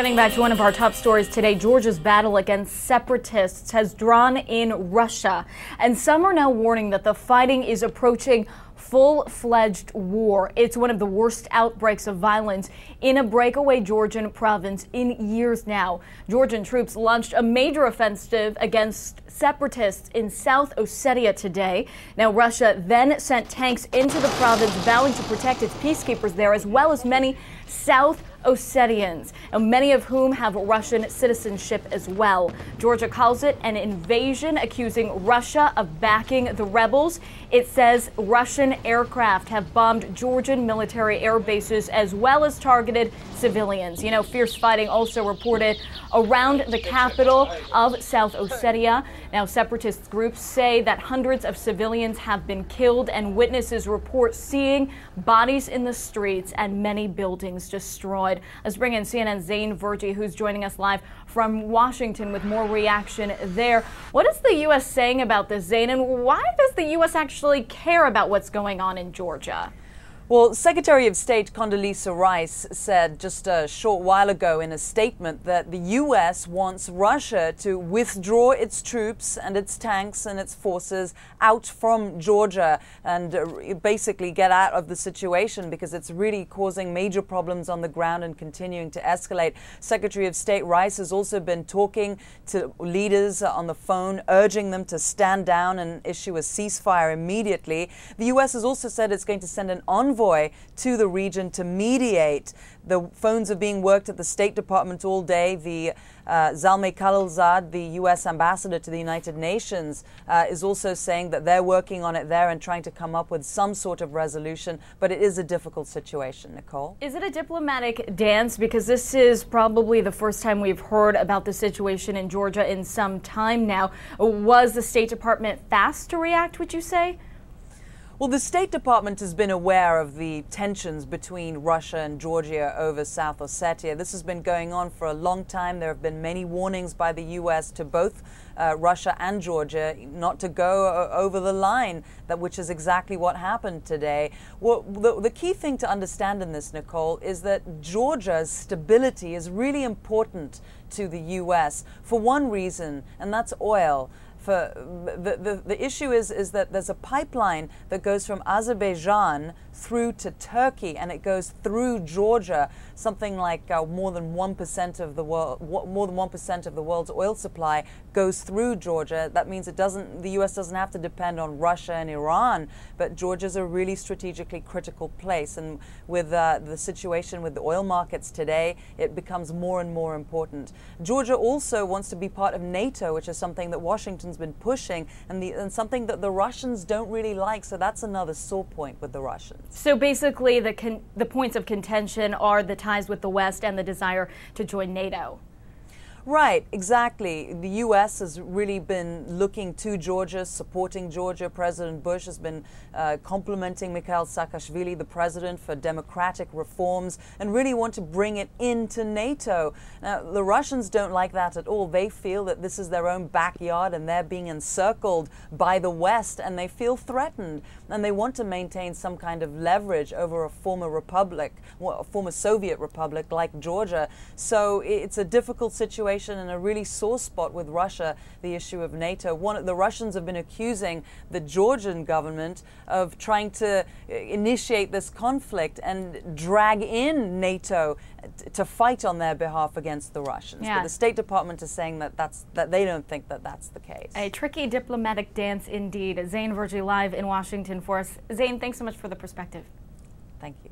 Getting back to one of our top stories today, Georgia's battle against separatists has drawn in Russia, and some are now warning that the fighting is approaching full-fledged war. It's one of the worst outbreaks of violence in a breakaway Georgian province in years now. Georgian troops launched a major offensive against separatists in South Ossetia today. Now, Russia then sent tanks into the province, vowing to protect its peacekeepers there, as well as many South Ossetians, many of whom have Russian citizenship as well. Georgia calls it an invasion, accusing Russia of backing the rebels. It says Russian aircraft have bombed Georgian military air bases as well as targeted civilians. You know, fierce fighting also reported around the capital of South Ossetia. Now, separatist groups say that hundreds of civilians have been killed, and witnesses report seeing bodies in the streets and many buildings destroyed. Let's bring in CNN's Zain Verjee, who's joining us live from Washington with more reaction there. What is the U.S. saying about this, Zain, and why does the U.S. actually care about what's going on in Georgia? Well, Secretary of State Condoleezza Rice said just a short while ago in a statement that the U.S. wants Russia to withdraw its troops and its tanks and its forces out from Georgia and basically get out of the situation because it's really causing major problems on the ground and continuing to escalate. Secretary of State Rice has also been talking to leaders on the phone, urging them to stand down and issue a ceasefire immediately. The U.S. has also said it's going to send an envoy to the region to mediate. The phones are being worked at the State Department all day. The Zalmay Khalilzad, the U.S. ambassador to the United Nations, is also saying that they're working on it there and trying to come up with some sort of resolution. But it is a difficult situation, Nicole. Is it a diplomatic dance? Because this is probably the first time we've heard about the situation in Georgia in some time now. Was the State Department fast to react, would you say? Well, the State Department has been aware of the tensions between Russia and Georgia over South Ossetia. This has been going on for a long time. There have been many warnings by the U.S. to both Russia and Georgia not to go over the line, which is exactly what happened today. Well, the key thing to understand in this, Nicole, is that Georgia's stability is really important to the U.S. for one reason, and that's oil. The issue is that there's a pipeline that goes from Azerbaijan through to Turkey, and it goes through Georgia. Something like more than 1% of the world's oil supply goes through Georgia. That means the U.S. doesn't have to depend on Russia and Iran, but Georgia's a really strategically critical place. And with the situation with the oil markets today, it becomes more and more important. Georgia also wants to be part of NATO, which is something that Washington's been pushing, and something that the Russians don't really like. So that's another sore point with the Russians. So basically, the points of contention are the ties with the West and the desire to join NATO. Right, exactly. The U.S. has really been looking to Georgia, supporting Georgia. President Bush has been complimenting Mikhail Saakashvili, the president, for democratic reforms and really want to bring it into NATO. Now, the Russians don't like that at all. They feel that this is their own backyard and they're being encircled by the West, and they feel threatened, and they want to maintain some kind of leverage over a former republic, a former Soviet republic like Georgia. So it's a difficult situation and a really sore spot with Russia, the issue of NATO. The Russians have been accusing the Georgian government of trying to initiate this conflict and drag in NATO to fight on their behalf against the Russians. Yeah. But the State Department is saying that they don't think that that's the case. A tricky diplomatic dance indeed. Zain Verjee live in Washington for us. Zain, thanks so much for the perspective. Thank you.